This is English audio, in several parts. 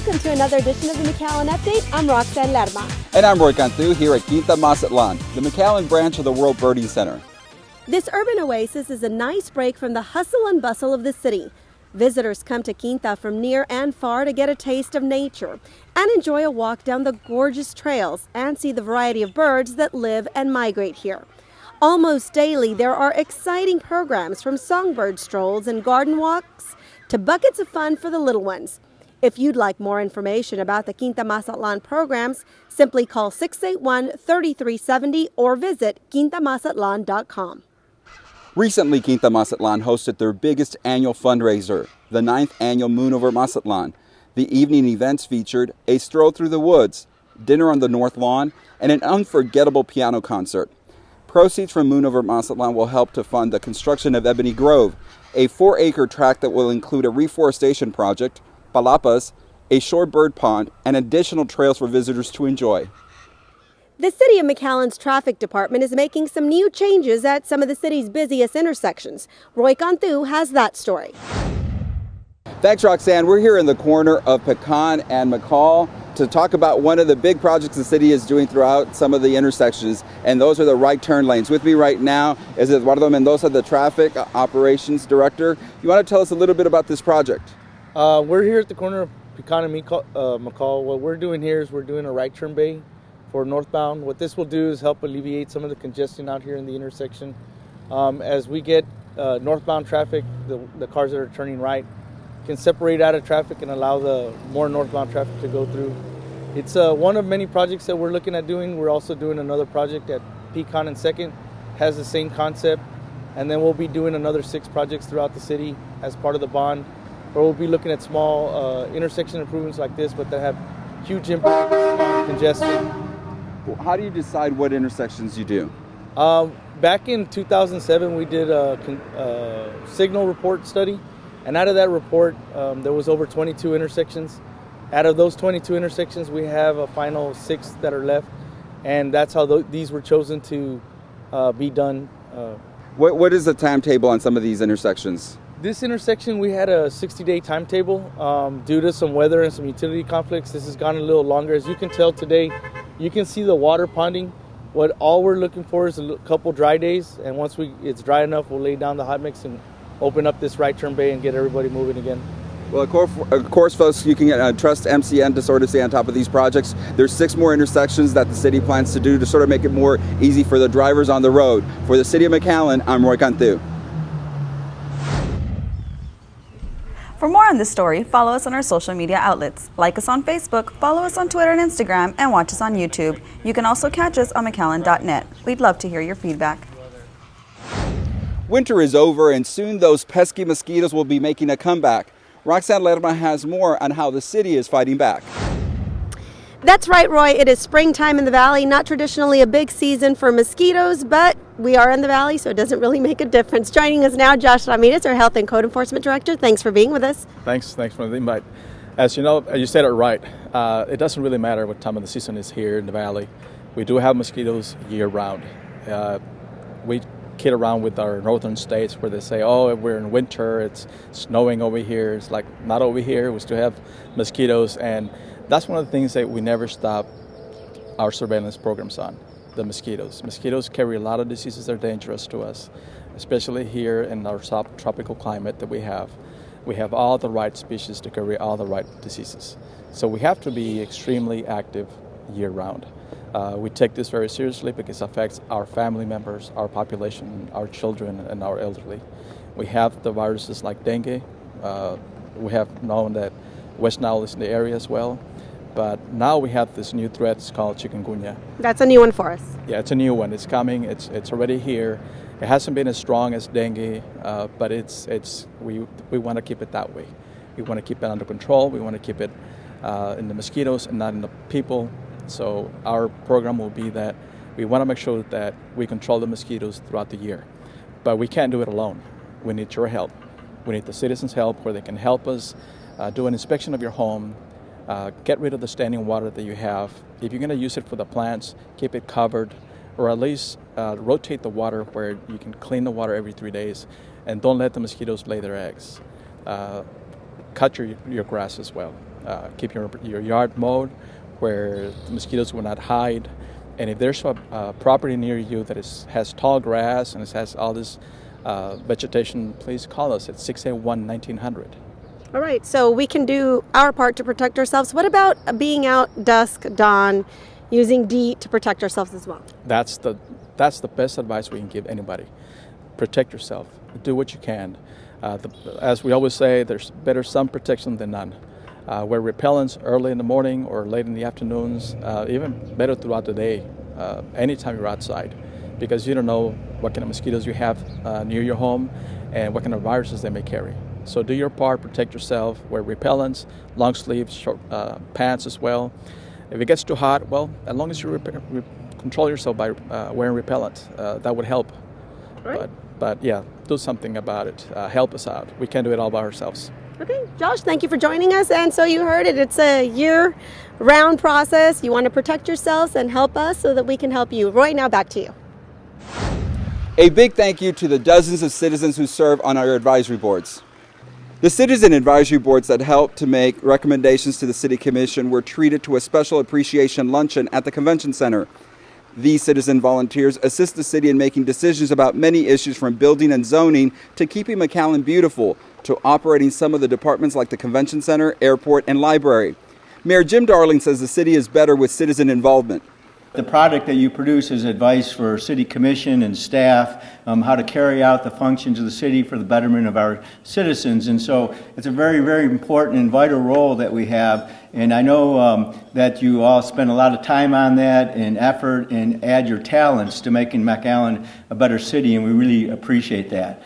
Welcome to another edition of the McAllen Update. I'm Roxanne Lerma. And I'm Roy Cantu here at Quinta Mazatlan, the McAllen branch of the World Birding Center. This urban oasis is a nice break from the hustle and bustle of the city. Visitors come to Quinta from near and far to get a taste of nature and enjoy a walk down the gorgeous trails and see the variety of birds that live and migrate here. Almost daily, there are exciting programs from songbird strolls and garden walks to buckets of fun for the little ones. If you'd like more information about the Quinta Mazatlan programs, simply call 681-3370 or visit quintamazatlan.com. Recently, Quinta Mazatlan hosted their biggest annual fundraiser, the 9th annual Moon Over Mazatlan. The evening events featured a stroll through the woods, dinner on the North Lawn, and an unforgettable piano concert. Proceeds from Moon Over Mazatlan will help to fund the construction of Ebony Grove, a 4-acre tract that will include a reforestation project, palapas, a shorebird pond, and additional trails for visitors to enjoy. The City of McAllen's traffic department is making some new changes at some of the city's busiest intersections. Roy Cantu has that story. Thanks, Roxanne. We're here in the corner of Pecan and McCall to talk about one of the big projects the city is doing throughout some of the intersections, and those are the right turn lanes. With me right now is Eduardo Mendoza, the Traffic Operations Director. You want to tell us a little bit about this project? We're here at the corner of Pecan and McCall. What we're doing here is we're doing a right turn bay for northbound. What this will do is help alleviate some of the congestion out here in the intersection. As we get northbound traffic, the cars that are turning right can separate out of traffic and allow the more northbound traffic to go through. It's one of many projects that we're looking at doing. We're also doing another project at Pecan and 2nd, has the same concept, and then we'll be doing another 6 projects throughout the city as part of the bond, where we'll be looking at small intersection improvements like this, but that have huge impact on congestion. How do you decide what intersections you do? Back in 2007, we did a signal report study, and out of that report, there was over 22 intersections. Out of those 22 intersections, we have a final 6 that are left, and that's how these were chosen to be done. What is the timetable on some of these intersections? This intersection, we had a 60-day timetable. Due to some weather and some utility conflicts, this has gone a little longer. As you can tell today, you can see the water ponding. All we're looking for is a couple dry days, and once it's dry enough, we'll lay down the hot mix and open up this right turn bay and get everybody moving again. Well, of course, folks, you can trust MCN to sort of stay on top of these projects. There's 6 more intersections that the city plans to do to sort of make it more easy for the drivers on the road. For the City of McAllen, I'm Roy Cantu. For more on this story, follow us on our social media outlets. Like us on Facebook, follow us on Twitter and Instagram, and watch us on YouTube. You can also catch us on McAllen.net. We'd love to hear your feedback. Winter is over, and soon those pesky mosquitoes will be making a comeback. Roxanne Lerma has more on how the city is fighting back. That's right, Roy. It is springtime in the valley. Not traditionally a big season for mosquitoes, but we are in the valley, so it doesn't really make a difference. Joining us now, Josh Ramirez, our Health and Code Enforcement Director. Thanks for being with us. Thanks for the invite. As you know, you said it right. It doesn't really matter what time of the season is here in the valley. We do have mosquitoes year-round. We kid around with our northern states where they say, oh, we're in winter, it's snowing over here. It's like, not over here. We still have mosquitoes, and that's one of the things that we never stop our surveillance programs on, the mosquitoes. Mosquitoes carry a lot of diseases that are dangerous to us, especially here in our subtropical climate that we have. We have all the right species to carry all the right diseases. So we have to be extremely active year-round. We take this very seriously because it affects our family members, our population, our children, and our elderly. We have the viruses like dengue. We have known that West Nile is in the area as well. But now we have this new threat. It's called chikungunya. That's a new one for us. Yeah, it's a new one. It's coming. It's already here. It hasn't been as strong as dengue, but we want to keep it that way. We want to keep it under control. We want to keep it in the mosquitoes and not in the people. So our program will be that we want to make sure that we control the mosquitoes throughout the year. But we can't do it alone. We need your help. We need the citizens' help where they can help us do an inspection of your home, get rid of the standing water that you have. If you're going to use it for the plants, keep it covered, or at least rotate the water where you can clean the water every 3 days, and don't let the mosquitoes lay their eggs. Cut your grass as well. keep your yard mowed where the mosquitoes will not hide. And if there's a property near you that has tall grass and it has all this vegetation, please call us at 681-1900. All right, so we can do our part to protect ourselves. What about being out dusk, dawn, using DEET to protect ourselves as well? That's the best advice we can give anybody. Protect yourself. Do what you can. As we always say, there's better some protection than none. Wear repellents early in the morning or late in the afternoons, even better throughout the day, anytime you're outside, because you don't know what kind of mosquitoes you have near your home and what kind of viruses they may carry. So do your part, protect yourself, wear repellents, long sleeves, short pants as well. If it gets too hot, well, as long as you control yourself by wearing repellent, that would help. Right. But yeah, do something about it. Help us out. We can't do it all by ourselves. Okay, Josh, thank you for joining us. And so you heard it. It's a year-round process. You want to protect yourselves and help us so that we can help you. Roy, now back to you. A big thank you to the dozens of citizens who serve on our advisory boards. The citizen advisory boards that helped to make recommendations to the City Commission were treated to a special appreciation luncheon at the Convention Center. These citizen volunteers assist the city in making decisions about many issues, from building and zoning to keeping McAllen beautiful to operating some of the departments like the Convention Center, airport, and library. Mayor Jim Darling says the city is better with citizen involvement. The product that you produce is advice for City Commission and staff, how to carry out the functions of the city for the betterment of our citizens. And so it's a very, very important and vital role that we have. And I know that you all spend a lot of time on that and effort and add your talents to making McAllen a better city, and we really appreciate that.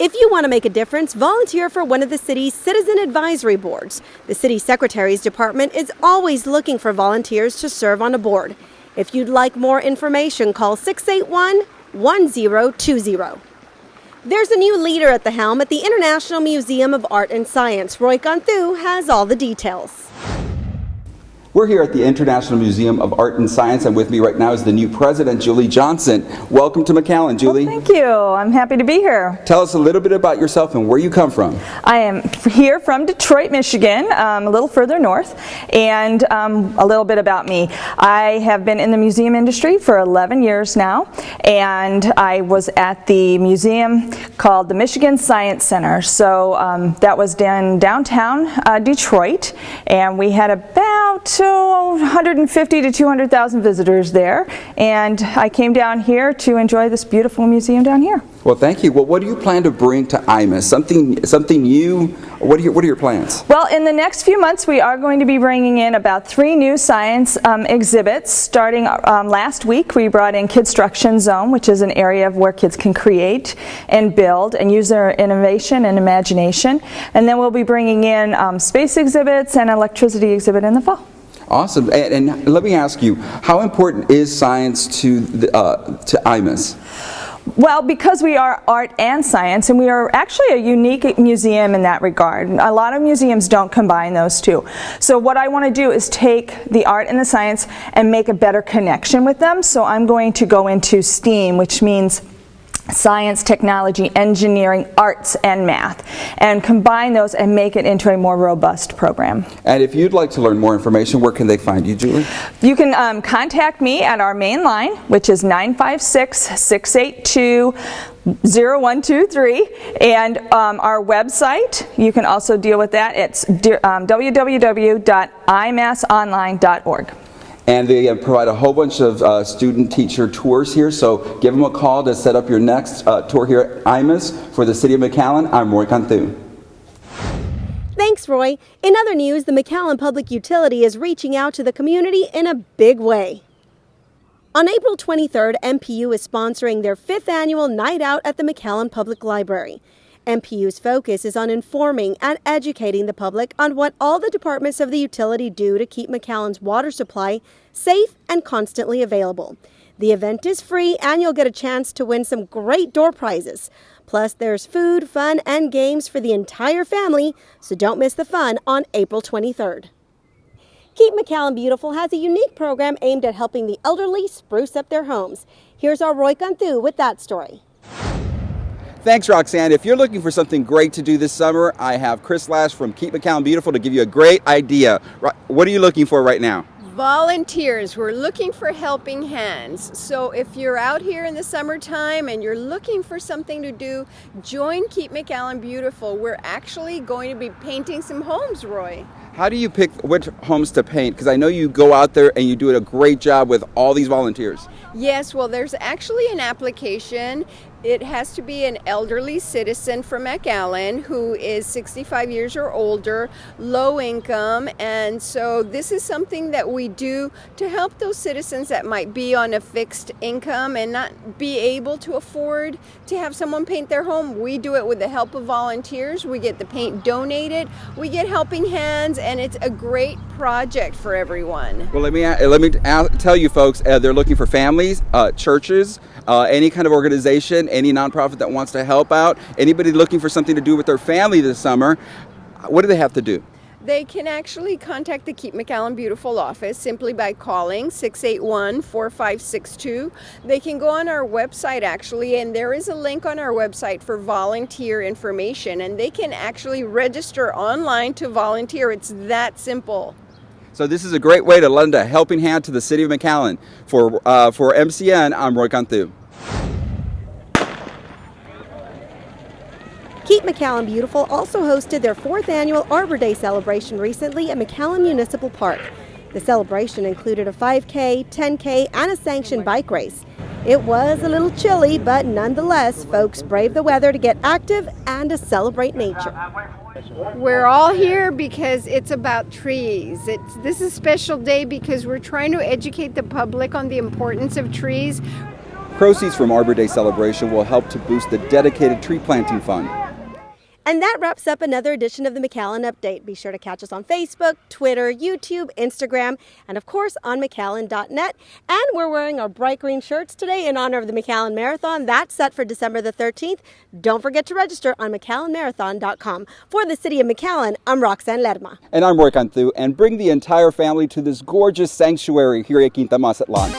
If you want to make a difference, volunteer for one of the city's citizen advisory boards. The city secretary's department is always looking for volunteers to serve on a board. If you'd like more information, call 681-1020. There's a new leader at the helm at the International Museum of Art and Science. Roy Canthu has all the details. We're here at the International Museum of Art and Science, and with me right now is the new president, Julie Johnson. Welcome to McAllen, Julie. Well, thank you. I'm happy to be here. Tell us a little bit about yourself and where you come from. I am here from Detroit, Michigan, a little further north, and a little bit about me. I have been in the museum industry for 11 years now, and I was at the museum called the Michigan Science Center. So that was in downtown Detroit, and we had about 150 to 200,000 visitors there, and I came down here to enjoy this beautiful museum down here. Well, thank you. Well, what do you plan to bring to IMUS? Something new? What are your plans? Well, in the next few months, we are going to be bringing in about 3 new science exhibits. Starting last week, we brought in Kidstruction Zone, which is an area of where kids can create and build and use their innovation and imagination. And then we'll be bringing in space exhibits and electricity exhibit in the fall. Awesome. And let me ask you, how important is science to IMUS? Well, because we are art and science, and we are actually a unique museum in that regard. A lot of museums don't combine those two. So what I want to do is take the art and the science and make a better connection with them. So I'm going to go into STEAM, which means science, technology, engineering, arts, and math, and combine those and make it into a more robust program. And if you'd like to learn more information, where can they find you, Julie? You can contact me at our main line, which is 956-682-0123, and our website, you can also deal with that. It's www.imasonline.org. And they provide a whole bunch of student-teacher tours here, so give them a call to set up your next tour here at IMUS. For the City of McAllen, I'm Roy Canthu. Thanks, Roy. In other news, the McAllen Public Utility is reaching out to the community in a big way. On April 23rd, MPU is sponsoring their 5th annual Night Out at the McAllen Public Library. MPU's focus is on informing and educating the public on what all the departments of the utility do to keep McAllen's water supply safe and constantly available. The event is free, and you'll get a chance to win some great door prizes. Plus, there's food, fun, and games for the entire family, so don't miss the fun on April 23rd. Keep McAllen Beautiful has a unique program aimed at helping the elderly spruce up their homes. Here's our Roy Canthu with that story. Thanks, Roxanne. If you're looking for something great to do this summer, I have Chris Lash from Keep McAllen Beautiful to give you a great idea. What are you looking for right now? Volunteers. We're looking for helping hands. So if you're out here in the summertime and you're looking for something to do, join Keep McAllen Beautiful. We're actually going to be painting some homes, Roy. How do you pick which homes to paint? Because I know you go out there and you do a great job with all these volunteers. Yes, well, there's actually an application. It has to be an elderly citizen from McAllen who is 65 years or older, low income, and so this is something that we do to help those citizens that might be on a fixed income and not be able to afford to have someone paint their home. We do it with the help of volunteers. We get the paint donated, we get helping hands, and it's a great project for everyone. Well, let me tell you folks, they're looking for families, churches, any kind of organization, any nonprofit that wants to help out, anybody looking for something to do with their family this summer. What do they have to do? They can actually contact the Keep McAllen Beautiful office simply by calling 681-4562. They can go on our website actually, and there is a link on our website for volunteer information, and they can actually register online to volunteer. It's that simple. So this is a great way to lend a helping hand to the city of McAllen. For MCN, I'm Roy Cantu. Keep McAllen Beautiful also hosted their 4th annual Arbor Day Celebration recently at McAllen Municipal Park. The celebration included a 5K, 10K, and a sanctioned bike race. It was a little chilly, but nonetheless, folks braved the weather to get active and to celebrate nature. We're all here because it's about trees. This is a special day because we're trying to educate the public on the importance of trees. Proceeds from Arbor Day Celebration will help to boost the dedicated tree planting fund. And that wraps up another edition of the McAllen Update. Be sure to catch us on Facebook, Twitter, YouTube, Instagram, and of course on McAllen.net. And we're wearing our bright green shirts today in honor of the McAllen Marathon. That's set for December the 13th. Don't forget to register on McAllenMarathon.com. For the city of McAllen, I'm Roxanne Lerma. And I'm Roy Cantu, and bring the entire family to this gorgeous sanctuary here at Quinta Mazatlan.